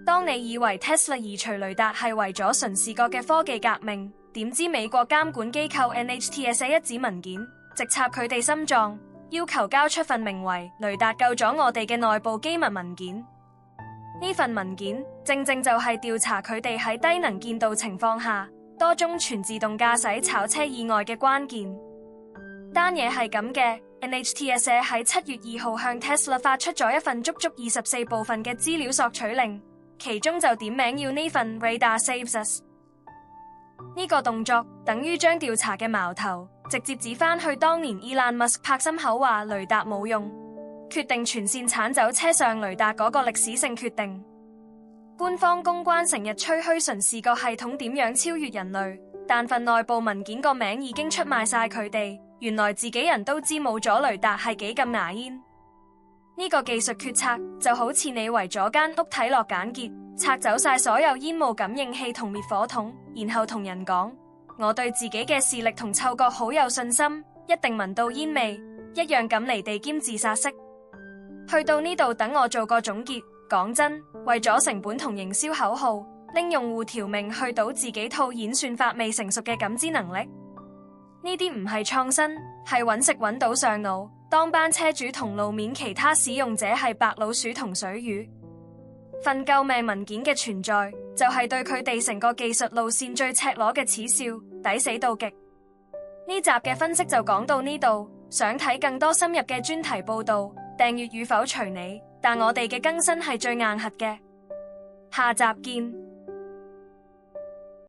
當你以為 Tesla 移除雷達係為咗純視覺嘅科技革命，點知美國監管機構 NHTSA 一紙文件，直插佢哋心臟，要求交出份名為《雷達救咗我哋》嘅內部機密文件。呢份文件正正就係調查佢哋喺低能見度情況下多宗全自動駕駛炒車意外嘅關鍵。單嘢係咁嘅。NHTSA 喺7月2號向 Tesla 發出咗一份足足24部分嘅資料索取令，其中就點名要呢份 Radar Saves Us。呢個動作等於將調查嘅矛頭直接指返去當年Elon Musk拍心口話雷達冇用，決定全線鏟走車上雷達嗰個歷史性決定。官方公關成日吹噓純視覺系統點樣超越人類，但份內部文件個名已經出賣晒佢哋。原來自己人都知冇咗雷達係幾咁牙煙。呢個技術決策就好似你圍咗間屋睇落簡潔，拆走晒所有煙霧感應器同滅火筒，然後同人講我對自己嘅視力同嗅覺好有信心，一定聞到煙味，一樣咁離地兼自殺式。去到呢度等我做個總結。講真，為咗成本同營銷口號，拎用戶條命去賭自己套演算法未成熟嘅感知能力。呢啲唔係創新，係揾食揾到上腦。當班車主同路面其他使用者係白老鼠同水魚。份救命文件嘅存在，就係對佢哋成個技術路線最赤裸嘅恥笑，抵死到極。呢集嘅分析就講到呢度，想睇更多深入嘅專題報道，訂閱與否隨你，但我哋嘅更新係最硬核嘅。下集見。